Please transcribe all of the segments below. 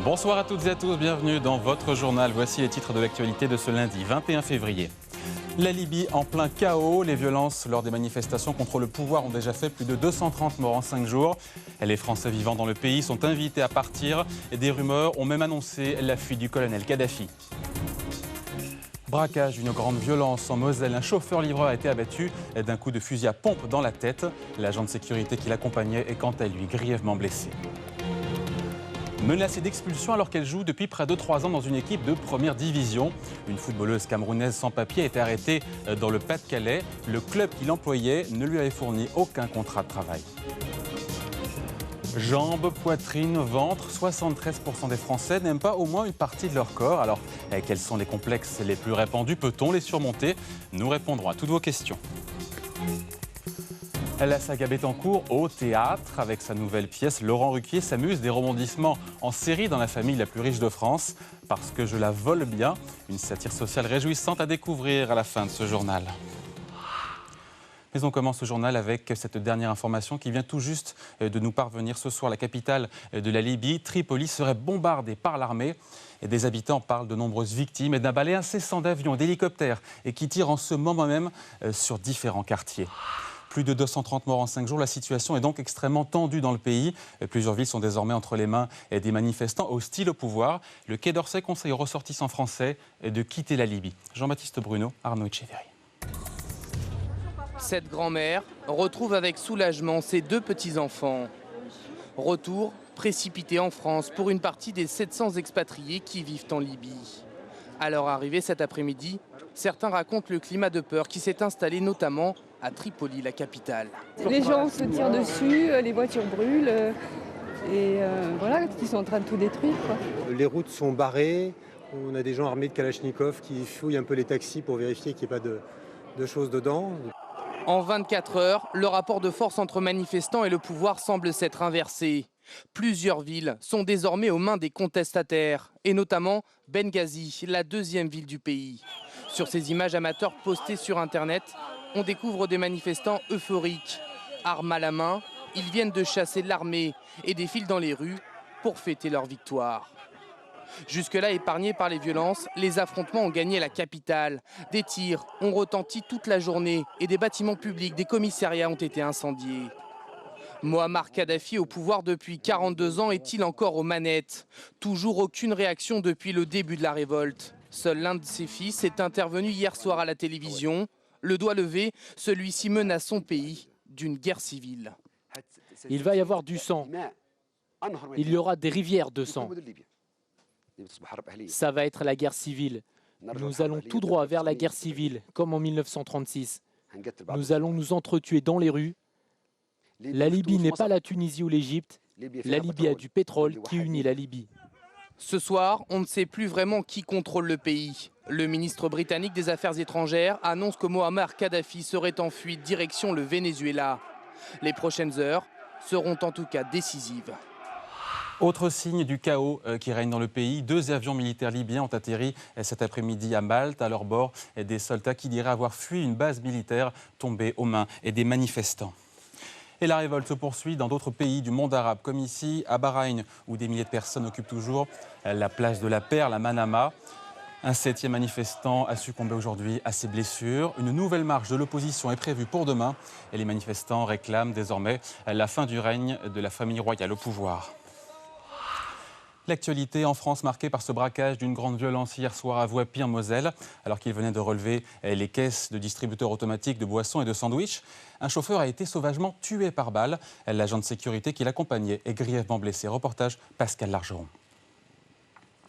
Bonsoir à toutes et à tous, bienvenue dans votre journal. Voici les titres de l'actualité de ce lundi 21 février. La Libye en plein chaos. Les violences lors des manifestations contre le pouvoir ont déjà fait plus de 230 morts en 5 jours. Les Français vivant dans le pays sont invités à partir et des rumeurs ont même annoncé la fuite du colonel Kadhafi. Braquage d'une grande violence en Moselle. Un chauffeur-livreur a été abattu d'un coup de fusil à pompe dans la tête. L'agent de sécurité qui l'accompagnait est quant à lui grièvement blessé. Menacée d'expulsion alors qu'elle joue depuis près de 3 ans dans une équipe de première division. Une footballeuse camerounaise sans papier a été arrêtée dans le Pas-de-Calais. Le club qui l'employait ne lui avait fourni aucun contrat de travail. Jambes, poitrine, ventre, 73% des Français n'aiment pas au moins une partie de leur corps. Alors, quels sont les complexes les plus répandus? Peut-on les surmonter? Nous répondrons à toutes vos questions. La saga Bettencourt au théâtre. Avec sa nouvelle pièce, Laurent Ruquier s'amuse des rebondissements en série dans la famille la plus riche de France. Parce que je la vole bien, une satire sociale réjouissante à découvrir à la fin de ce journal. Mais on commence ce journal avec cette dernière information qui vient tout juste de nous parvenir ce soir. La capitale de la Libye, Tripoli, serait bombardée par l'armée. Et des habitants parlent de nombreuses victimes et d'un balai incessant d'avions, d'hélicoptères et qui tirent en ce moment même sur différents quartiers. Plus de 230 morts en 5 jours, la situation est donc extrêmement tendue dans le pays. Plusieurs villes sont désormais entre les mains des manifestants hostiles au pouvoir. Le Quai d'Orsay conseille aux ressortissants français de quitter la Libye. Jean-Baptiste Bruno, Arnaud Etcheverry. Cette grand-mère retrouve avec soulagement ses 2 petits-enfants. Retour précipité en France pour une partie des 700 expatriés qui vivent en Libye. À leur arrivée cet après-midi, certains racontent le climat de peur qui s'est installé notamment à Tripoli, la capitale. Les gens se tirent dessus, les voitures brûlent et voilà, ils sont en train de tout détruire, quoi. Les routes sont barrées, on a des gens armés de Kalachnikov qui fouillent un peu les taxis pour vérifier qu'il n'y ait pas de choses dedans. En 24 heures, le rapport de force entre manifestants et le pouvoir semble s'être inversé. Plusieurs villes sont désormais aux mains des contestataires, et notamment Benghazi, la 2e ville du pays. Sur ces images amateurs postées sur Internet, on découvre des manifestants euphoriques. Armes à la main, ils viennent de chasser l'armée et défilent dans les rues pour fêter leur victoire. Jusque-là épargnés par les violences, les affrontements ont gagné la capitale. Des tirs ont retenti toute la journée et des bâtiments publics, des commissariats ont été incendiés. Moammar Kadhafi au pouvoir depuis 42 ans est-il encore aux manettes? Toujours aucune réaction depuis le début de la révolte. Seul l'un de ses fils est intervenu hier soir à la télévision. Le doigt levé, celui-ci menace son pays d'une guerre civile. Il va y avoir du sang. Il y aura des rivières de sang. Ça va être la guerre civile. Nous allons tout droit vers la guerre civile, comme en 1936. Nous allons nous entretuer dans les rues. La Libye n'est pas la Tunisie ou l'Égypte. La Libye a du pétrole qui unit la Libye. Ce soir, on ne sait plus vraiment qui contrôle le pays. Le ministre britannique des Affaires étrangères annonce que Moammar Kadhafi serait en fuite direction le Venezuela. Les prochaines heures seront en tout cas décisives. Autre signe du chaos qui règne dans le pays, 2 avions militaires libyens ont atterri cet après-midi à Malte. À leur bord, des soldats qui diraient avoir fui une base militaire tombée aux mains des manifestants. Et la révolte se poursuit dans d'autres pays du monde arabe, comme ici à Bahreïn, où des milliers de personnes occupent toujours la place de la Perle à Manama. Un 7e manifestant a succombé aujourd'hui à ses blessures. Une nouvelle marche de l'opposition est prévue pour demain. Et les manifestants réclament désormais la fin du règne de la famille royale au pouvoir. L'actualité en France marquée par ce braquage d'une grande violence hier soir à Voipy en Moselle, alors qu'il venait de relever les caisses de distributeurs automatiques de boissons et de sandwichs. Un chauffeur a été sauvagement tué par balle. L'agent de sécurité qui l'accompagnait est grièvement blessé. Reportage Pascal Largeron.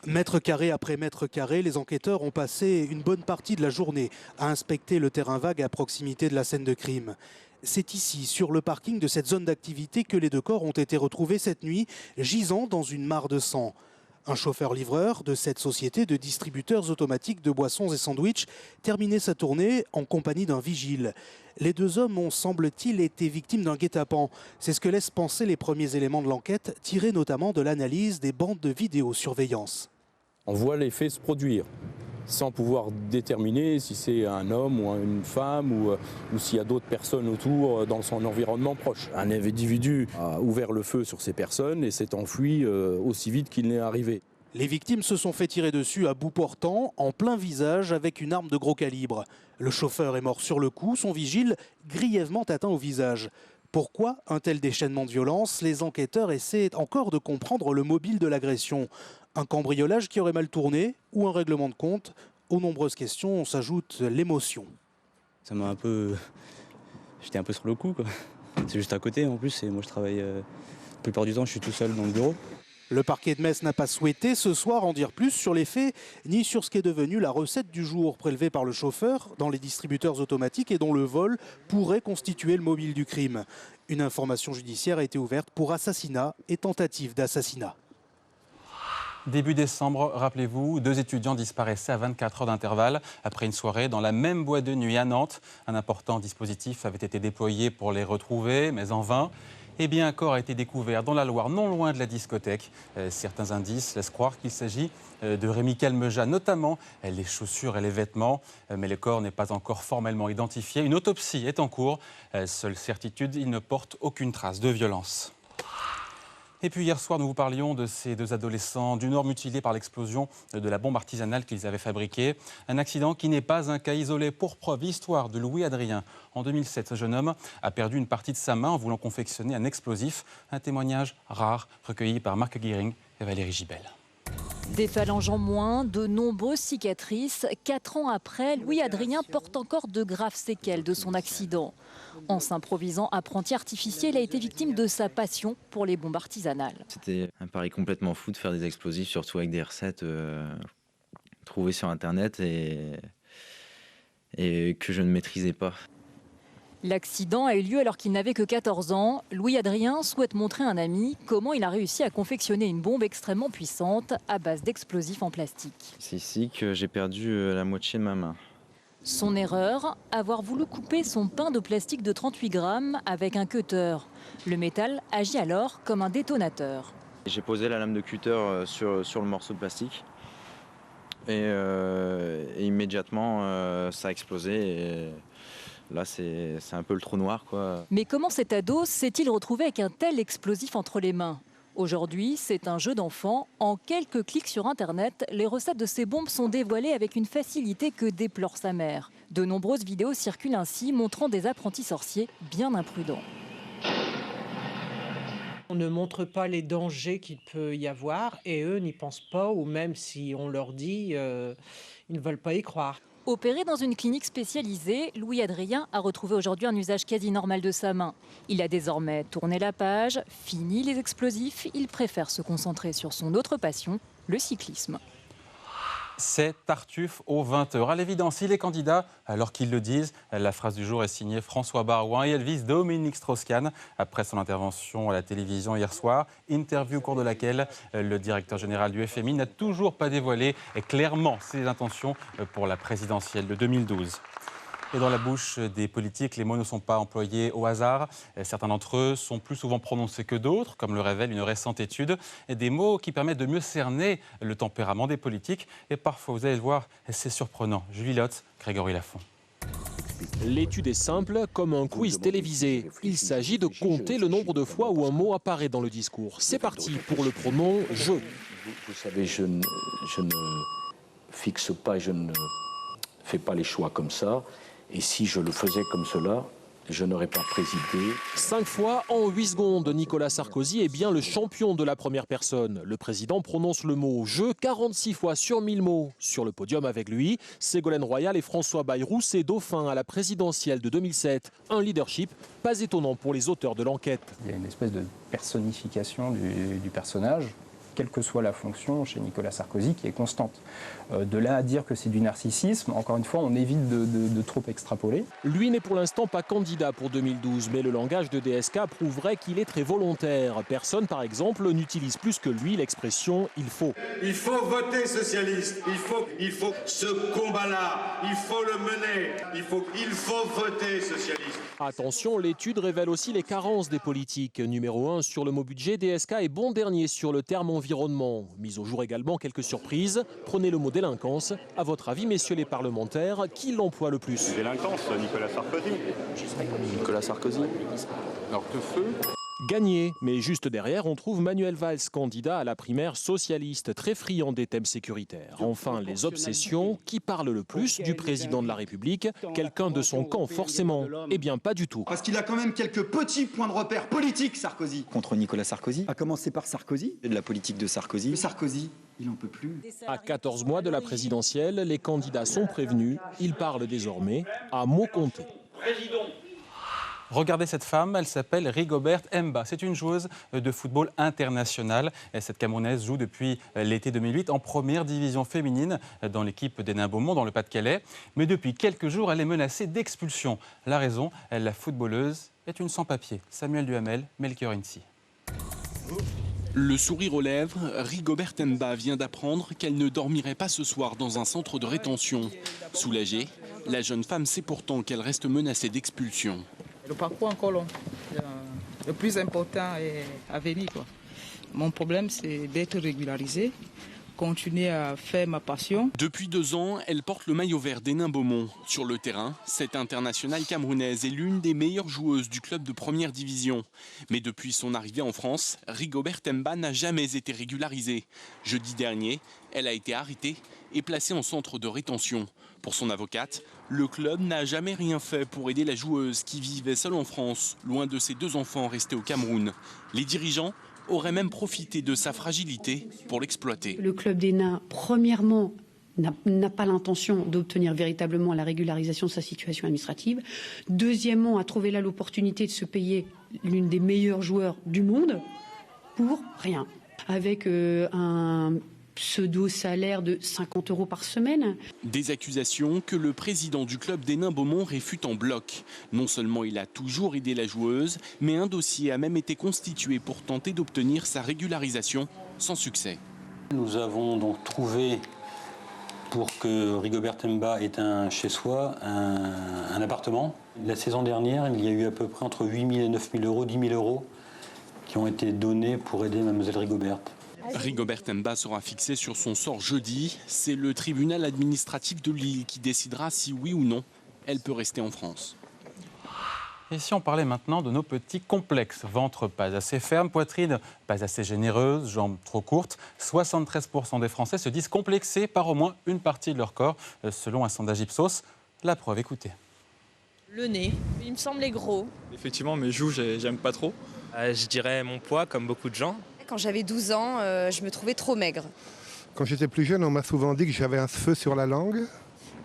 Mètre carré après mètre carré, les enquêteurs ont passé une bonne partie de la journée à inspecter le terrain vague à proximité de la scène de crime. C'est ici, sur le parking de cette zone d'activité, que les 2 corps ont été retrouvés cette nuit, gisant dans une mare de sang. Un chauffeur-livreur de cette société de distributeurs automatiques de boissons et sandwichs terminait sa tournée en compagnie d'un vigile. Les 2 hommes ont, semble-t-il, été victimes d'un guet-apens. C'est ce que laissent penser les premiers éléments de l'enquête, tirés notamment de l'analyse des bandes de vidéosurveillance. On voit les faits se produire, sans pouvoir déterminer si c'est un homme ou une femme ou s'il y a d'autres personnes autour dans son environnement proche. Un individu a ouvert le feu sur ces personnes et s'est enfui aussi vite qu'il n'est arrivé. Les victimes se sont fait tirer dessus à bout portant, en plein visage, avec une arme de gros calibre. Le chauffeur est mort sur le coup, son vigile grièvement atteint au visage. Pourquoi un tel déchaînement de violence? Les enquêteurs essaient encore de comprendre le mobile de l'agression. Un cambriolage qui aurait mal tourné ou un règlement de compte? Aux nombreuses questions s'ajoute l'émotion. Ça m'a un peu... J'étais un peu sur le coup, quoi. C'est juste à côté en plus, et moi je travaille... La plupart du temps, je suis tout seul dans le bureau. Le parquet de Metz n'a pas souhaité ce soir en dire plus sur les faits, ni sur ce qu'est devenu la recette du jour prélevée par le chauffeur dans les distributeurs automatiques et dont le vol pourrait constituer le mobile du crime. Une information judiciaire a été ouverte pour assassinat et tentative d'assassinat. Début décembre, rappelez-vous, 2 étudiants disparaissaient à 24 heures d'intervalle après une soirée dans la même boîte de nuit à Nantes. Un important dispositif avait été déployé pour les retrouver, mais en vain. Eh bien, un corps a été découvert dans la Loire, non loin de la discothèque. Certains indices laissent croire qu'il s'agit de Rémi Calmeja, notamment les chaussures et les vêtements. Mais le corps n'est pas encore formellement identifié. Une autopsie est en cours. Seule certitude, il ne porte aucune trace de violence. Et puis hier soir, nous vous parlions de ces 2 adolescents du Nord mutilés par l'explosion de la bombe artisanale qu'ils avaient fabriquée. Un accident qui n'est pas un cas isolé. Pour preuve, l'histoire de Louis Adrien. En 2007, ce jeune homme a perdu une partie de sa main en voulant confectionner un explosif. Un témoignage rare recueilli par Marc Guéring et Valérie Gibel. Des phalanges en moins, de nombreuses cicatrices. 4 ans après, Louis Adrien porte encore de graves séquelles de son accident. En s'improvisant apprenti artificiel, il a été victime de sa passion pour les bombes artisanales. C'était un pari complètement fou de faire des explosifs, surtout avec des recettes trouvées sur Internet et que je ne maîtrisais pas. L'accident a eu lieu alors qu'il n'avait que 14 ans. Louis Adrien souhaite montrer à un ami comment il a réussi à confectionner une bombe extrêmement puissante à base d'explosifs en plastique. C'est ici que j'ai perdu la moitié de ma main. Son erreur, avoir voulu couper son pain de plastique de 38 grammes avec un cutter. Le métal agit alors comme un détonateur. J'ai posé la lame de cutter sur le morceau de plastique et immédiatement ça a explosé. Et là, c'est un peu le trou noir, quoi. Mais comment cet ado s'est-il retrouvé avec un tel explosif entre les mains? Aujourd'hui, c'est un jeu d'enfant. En quelques clics sur Internet, les recettes de ces bombes sont dévoilées avec une facilité que déplore sa mère. De nombreuses vidéos circulent ainsi, montrant des apprentis sorciers bien imprudents. On ne montre pas les dangers qu'il peut y avoir et eux n'y pensent pas, ou même si on leur dit, ils ne veulent pas y croire. Opéré dans une clinique spécialisée, Louis Adrien a retrouvé aujourd'hui un usage quasi normal de sa main. Il a désormais tourné la page, fini les explosifs, il préfère se concentrer sur son autre passion, le cyclisme. C'est Tartuffe aux 20h. À l'évidence, il est candidat alors qu'ils le disent. La phrase du jour est signée François Barouin et elle vise Dominique Strauss-Kahn après son intervention à la télévision hier soir. Interview au cours de laquelle le directeur général du FMI n'a toujours pas dévoilé clairement ses intentions pour la présidentielle de 2012. Et dans la bouche des politiques, les mots ne sont pas employés au hasard. Certains d'entre eux sont plus souvent prononcés que d'autres, comme le révèle une récente étude. Et des mots qui permettent de mieux cerner le tempérament des politiques. Et parfois, vous allez le voir, c'est surprenant. Julie Lotte, Grégory Lafont. L'étude est simple, comme un quiz télévisé. Il s'agit de compter le nombre de fois où un mot apparaît dans le discours. C'est parti pour le pronom « je ». Vous savez, je ne fixe pas, je ne fais pas les choix comme ça. Et si je le faisais comme cela, je n'aurais pas présidé. 5 fois en 8 secondes, Nicolas Sarkozy est bien le champion de la première personne. Le président prononce le mot « je » 46 fois sur 1000 mots. Sur le podium avec lui, Ségolène Royal et François Bayrou, ses dauphins à la présidentielle de 2007. Un leadership pas étonnant pour les auteurs de l'enquête. Il y a une espèce de personnification du personnage, quelle que soit la fonction chez Nicolas Sarkozy, qui est constante. De là à dire que c'est du narcissisme, encore une fois, on évite de trop extrapoler. Lui n'est pour l'instant pas candidat pour 2012, mais le langage de DSK prouverait qu'il est très volontaire. Personne, par exemple, n'utilise plus que lui l'expression « il faut ». Il faut voter socialiste, il faut ce combat-là, il faut le mener, il faut voter socialiste. Attention, l'étude révèle aussi les carences des politiques. Numéro 1 sur le mot budget, DSK est bon dernier sur le terme environnement. Mise au jour également quelques surprises. Prenez le mot délinquance. À votre avis, messieurs les parlementaires, qui l'emploie le plus? Délinquance, Nicolas Sarkozy. Nicolas Sarkozy. Alors que feu? Gagné, mais juste derrière, on trouve Manuel Valls, candidat à la primaire socialiste, très friand des thèmes sécuritaires. Enfin, les obsessions, qui parlent le plus du président de la République, quelqu'un de son camp forcément, eh bien pas du tout. Parce qu'il a quand même quelques petits points de repère politiques, Sarkozy. Contre Nicolas Sarkozy. A commencé par Sarkozy. De la politique de Sarkozy. Mais Sarkozy, il n'en peut plus. À 14 mois de la présidentielle, les candidats sont prévenus, ils parlent désormais à mots comptés. Regardez cette femme, elle s'appelle Rigobert Mbah. C'est une joueuse de football international. Cette Camerounaise joue depuis l'été 2008 en première division féminine dans l'équipe des Nains-Beaumont dans le Pas-de-Calais. Mais depuis quelques jours, elle est menacée d'expulsion. La raison, la footballeuse est une sans-papier. Samuel Duhamel, Melchior Insi. Le sourire aux lèvres, Rigobert Mbah vient d'apprendre qu'elle ne dormirait pas ce soir dans un centre de rétention. Soulagée, la jeune femme sait pourtant qu'elle reste menacée d'expulsion. Le parcours encore long. Le plus important est à venir, quoi. Mon problème, c'est d'être régularisé, continuer à faire ma passion. Depuis 2 ans, elle porte le maillot vert des Nains-Beaumont. Sur le terrain, cette internationale camerounaise est l'une des meilleures joueuses du club de première division. Mais depuis son arrivée en France, Rigobert Mbah n'a jamais été régularisée. Jeudi dernier, elle a été arrêtée et placée en centre de rétention. Pour son avocate, le club n'a jamais rien fait pour aider la joueuse qui vivait seule en France, loin de ses 2 enfants restés au Cameroun. Les dirigeants auraient même profité de sa fragilité pour l'exploiter. Le club des Nains, premièrement, n'a pas l'intention d'obtenir véritablement la régularisation de sa situation administrative. Deuxièmement, a trouvé là l'opportunité de se payer l'une des meilleures joueurs du monde pour rien. Avec un pseudo-salaire de 50 € par semaine. Des accusations que le président du club des Nains-Beaumont réfute en bloc. Non seulement il a toujours aidé la joueuse, mais un dossier a même été constitué pour tenter d'obtenir sa régularisation sans succès. Nous avons donc trouvé, pour que Rigobert Mbah ait chez soi, un appartement. La saison dernière, il y a eu à peu près entre 8 000 et 9 000 €, 10 000 € qui ont été donnés pour aider Mlle Rigobert. Rigobert Mbah sera fixé sur son sort jeudi. C'est le tribunal administratif de Lille qui décidera si oui ou non elle peut rester en France. Et si on parlait maintenant de nos petits complexes, ventre pas assez ferme, poitrine pas assez généreuse, jambes trop courtes, 73% des Français se disent complexés par au moins une partie de leur corps, selon un sondage Ipsos. La preuve, écoutez. Le nez, il me semblait gros. Effectivement, mes joues, j'aime pas trop. Je dirais mon poids, comme beaucoup de gens. Quand j'avais 12 ans, je me trouvais trop maigre. Quand j'étais plus jeune, on m'a souvent dit que j'avais un feu sur la langue.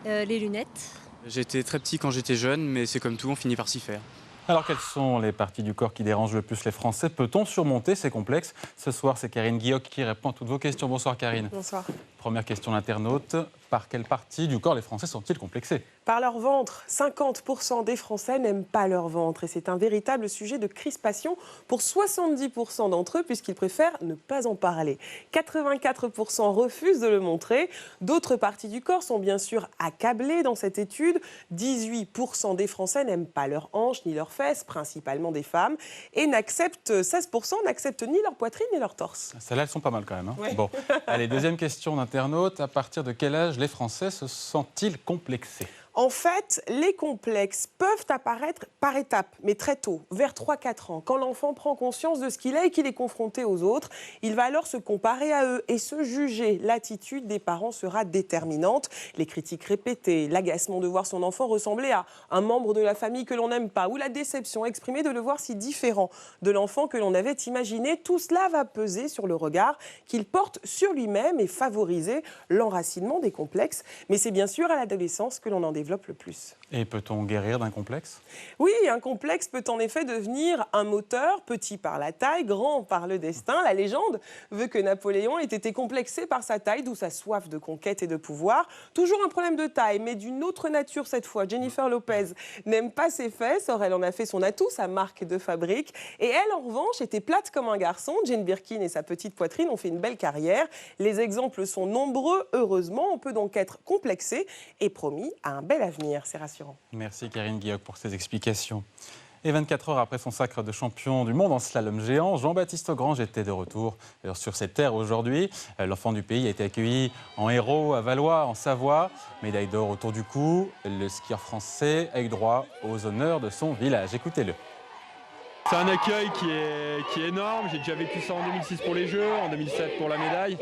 Les lunettes. J'étais très petit quand j'étais jeune, mais c'est comme tout, on finit par s'y faire. Alors, quelles sont les parties du corps qui dérangent le plus les Français? Peut-on surmonter ces complexes? Ce soir, c'est Karine Guilloc qui répond à toutes vos questions. Bonsoir Karine. Bonsoir. Première question d'internaute. Par quelle partie du corps les Français sont-ils complexés? Par leur ventre. 50% des Français n'aiment pas leur ventre. Et c'est un véritable sujet de crispation pour 70% d'entre eux, puisqu'ils préfèrent ne pas en parler. 84% refusent de le montrer. D'autres parties du corps sont bien sûr accablées dans cette étude. 18% des Français n'aiment pas leurs hanches ni leurs fesses, principalement des femmes. Et 16% n'acceptent ni leur poitrine ni leur torse. Celles-là, elles sont pas mal quand même. Ouais. Bon, allez, deuxième question d'internaute. À partir de quel âge les Français se sentent-ils complexés? En fait, les complexes peuvent apparaître par étapes, mais très tôt, vers 3-4 ans. Quand l'enfant prend conscience de ce qu'il est et qu'il est confronté aux autres, il va alors se comparer à eux et se juger. L'attitude des parents sera déterminante. Les critiques répétées, l'agacement de voir son enfant ressembler à un membre de la famille que l'on n'aime pas, ou la déception exprimée de le voir si différent de l'enfant que l'on avait imaginé, tout cela va peser sur le regard qu'il porte sur lui-même et favoriser l'enracinement des complexes. Mais c'est bien sûr à l'adolescence que l'on en développe le plus. Et peut-on guérir d'un complexe? Oui, un complexe peut en effet devenir un moteur, petit par la taille, grand par le destin. La légende veut que Napoléon ait été complexé par sa taille, d'où sa soif de conquête et de pouvoir. Toujours un problème de taille, mais d'une autre nature cette fois. Jennifer Lopez n'aime pas ses fesses, or elle en a fait son atout, sa marque de fabrique. Et elle, en revanche, était plate comme un garçon. Jane Birkin et sa petite poitrine ont fait une belle carrière. Les exemples sont nombreux, heureusement. On peut donc être complexé et promis à un bel avenir, c'est rassurant. Merci Karine Guilloc pour ces explications. Et 24 heures après son sacre de champion du monde en slalom géant, Jean-Baptiste Grange était de retour sur ses terres aujourd'hui. L'enfant du pays a été accueilli en héros à Valois, en Savoie. Médaille d'or autour du cou, le skieur français a eu droit aux honneurs de son village. Écoutez-le. C'est un accueil qui est énorme. J'ai déjà vécu ça en 2006 pour les Jeux, en 2007 pour la médaille,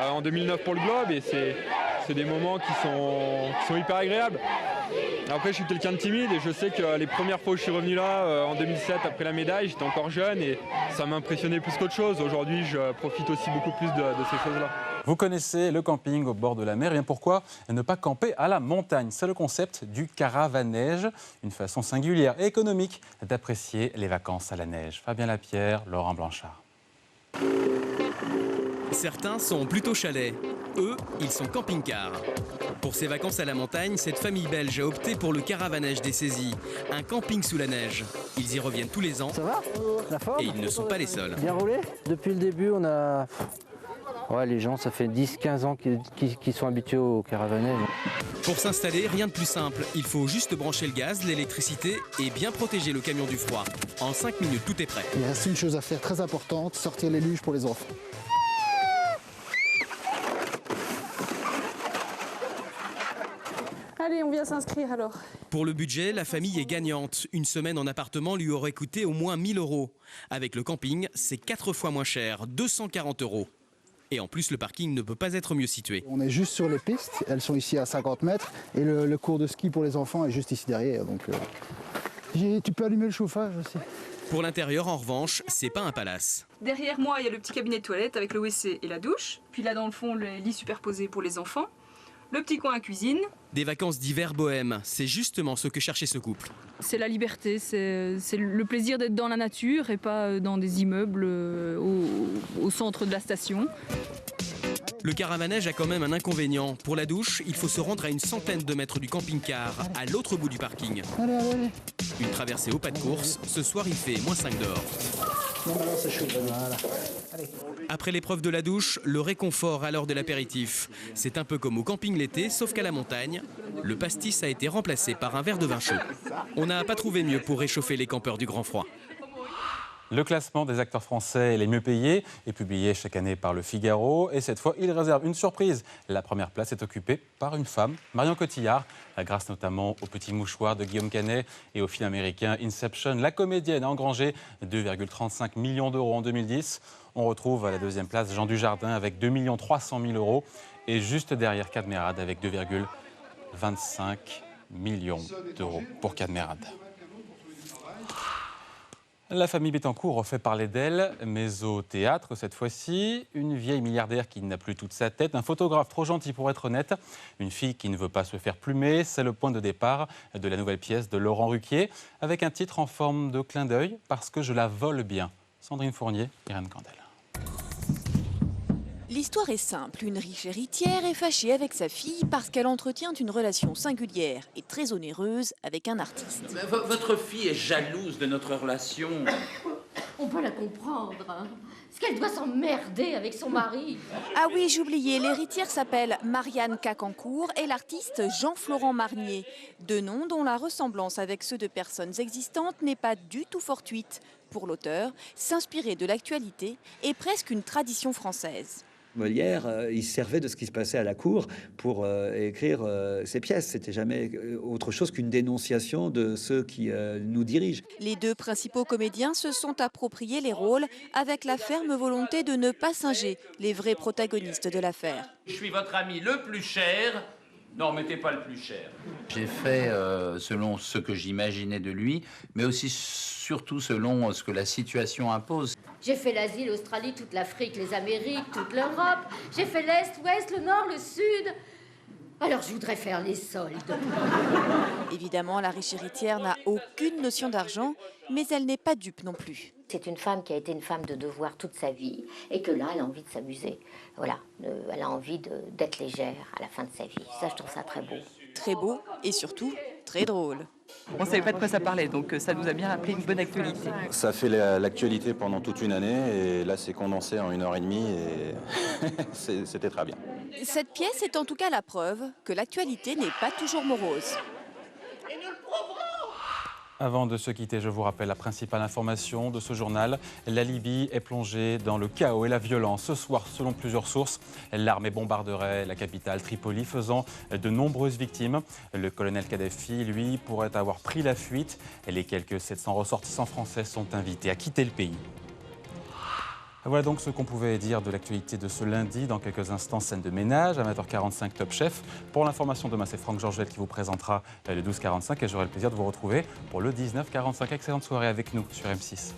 en 2009 pour le Globe, et c'est des moments qui sont hyper agréables. Après, je suis quelqu'un de timide et je sais que les premières fois où je suis revenu là, en 2007, après la médaille, j'étais encore jeune et ça m'impressionnait plus qu'autre chose. Aujourd'hui, je profite aussi beaucoup plus de ces choses-là. Vous connaissez le camping au bord de la mer, et pourquoi ne pas camper à la montagne? C'est le concept du caravanège, une façon singulière et économique d'apprécier les vacances à la neige. Fabien Lapierre, Laurent Blanchard. Certains sont plutôt chalets, eux, ils sont camping-cars. Pour ses vacances à la montagne, cette famille belge a opté pour le caravanège des Saisies, un camping sous la neige. Ils y reviennent tous les ans. Ça va? La forme? Et ils ne sont pas les seuls. Bien roulé? Depuis le début, on a... Ouais, les gens, ça fait 10-15 ans qu'ils sont habitués au caravanège. Pour s'installer, rien de plus simple. Il faut juste brancher le gaz, l'électricité et bien protéger le camion du froid. En 5 minutes, tout est prêt. Il reste une chose à faire très importante, sortir les luges pour les enfants. Allez, on vient s'inscrire alors. Pour le budget, la famille est gagnante. Une semaine en appartement lui aurait coûté au moins 1 000 €. Avec le camping, c'est 4 fois moins cher, 240 €. Et en plus, le parking ne peut pas être mieux situé. On est juste sur les pistes, elles sont ici à 50 mètres et le cours de ski pour les enfants est juste ici derrière. Donc, tu peux allumer le chauffage aussi. Pour l'intérieur, en revanche, c'est pas un palace. Derrière moi, il y a le petit cabinet de toilette avec le WC et la douche. Puis là, dans le fond, les lits superposés pour les enfants. Le petit coin à cuisine. Des vacances d'hiver bohème, c'est justement ce que cherchait ce couple. C'est la liberté, c'est le plaisir d'être dans la nature et pas dans des immeubles au centre de la station. Le caravanège a quand même un inconvénient. Pour la douche, il faut se rendre à une centaine de mètres du camping-car, à l'autre bout du parking. Allez, allez, allez. Une traversée au pas de course, ce soir il fait -5 dehors. Non, c'est chaud, voilà. Allez. Après l'épreuve de la douche, le réconfort à l'heure de l'apéritif. C'est un peu comme au camping l'été, sauf qu'à la montagne, le pastis a été remplacé par un verre de vin chaud. On n'a pas trouvé mieux pour réchauffer les campeurs du grand froid. Le classement des acteurs français les mieux payés est publié chaque année par Le Figaro. Et cette fois, il réserve une surprise. La première place est occupée par une femme, Marion Cotillard. Grâce notamment au Petit Mouchoir de Guillaume Canet et au film américain Inception, la comédienne a engrangé 2,35 millions d'euros en 2010. On retrouve à la deuxième place Jean Dujardin avec 2 300 000 euros. Et juste derrière Cadmerade avec 2,25 millions d'euros pour Cadmerade. La famille Bettencourt refait parler d'elle, mais au théâtre cette fois-ci. Une vieille milliardaire qui n'a plus toute sa tête, un photographe trop gentil pour être honnête, une fille qui ne veut pas se faire plumer. C'est le point de départ de la nouvelle pièce de Laurent Ruquier, avec un titre en forme de clin d'œil, Parce que je la vole bien. Sandrine Fournier, Irène Candel. L'histoire est simple. Une riche héritière est fâchée avec sa fille parce qu'elle entretient une relation singulière et très onéreuse avec un artiste. Votre fille est jalouse de notre relation. On peut la comprendre, hein. Est-ce qu'elle doit s'emmerder avec son mari? Ah oui, j'oubliais, l'héritière s'appelle Marianne Cacancourt et l'artiste Jean-Florent Marnier. Deux noms dont la ressemblance avec ceux de personnes existantes n'est pas du tout fortuite. Pour l'auteur, s'inspirer de l'actualité est presque une tradition française. Molière, il servait de ce qui se passait à la cour pour écrire ses pièces. C'était jamais autre chose qu'une dénonciation de ceux qui nous dirigent. Les deux principaux comédiens se sont appropriés les rôles avec la ferme volonté de ne pas singer les vrais protagonistes de l'affaire. Je suis votre ami le plus cher. Non, mettez pas le plus cher. J'ai fait selon ce que j'imaginais de lui, mais aussi surtout selon ce que la situation impose. J'ai fait l'Asie, l'Australie, toute l'Afrique, les Amériques, toute l'Europe. J'ai fait l'Est, l'Ouest, le Nord, le Sud. Alors je voudrais faire les soldes. Évidemment, la riche héritière n'a aucune notion d'argent, mais elle n'est pas dupe non plus. C'est une femme qui a été une femme de devoir toute sa vie et que là, elle a envie de s'amuser. Voilà, elle a envie d'être légère à la fin de sa vie. Ça, je trouve ça très beau. Très beau et surtout très drôle. On ne savait pas de quoi ça parlait, donc ça nous a bien rappelé une bonne actualité. Ça fait l'actualité pendant toute une année et là, c'est condensé en 1h30 et c'était très bien. Cette pièce est en tout cas la preuve que l'actualité n'est pas toujours morose. Avant de se quitter, je vous rappelle la principale information de ce journal. La Libye est plongée dans le chaos et la violence. Ce soir, selon plusieurs sources, l'armée bombarderait la capitale Tripoli, faisant de nombreuses victimes. Le colonel Kadhafi, lui, pourrait avoir pris la fuite. Et les quelques 700 ressortissants français sont invités à quitter le pays. Voilà donc ce qu'on pouvait dire de l'actualité de ce lundi. Dans quelques instants, scène de ménage, à 20h45 Top Chef. Pour l'information, demain, c'est Franck Georgette qui vous présentera le 12h45 et j'aurai le plaisir de vous retrouver pour le 19h45. Excellente soirée avec nous sur M6.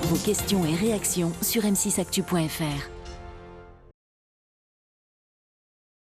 Vos questions et réactions sur m6actu.fr.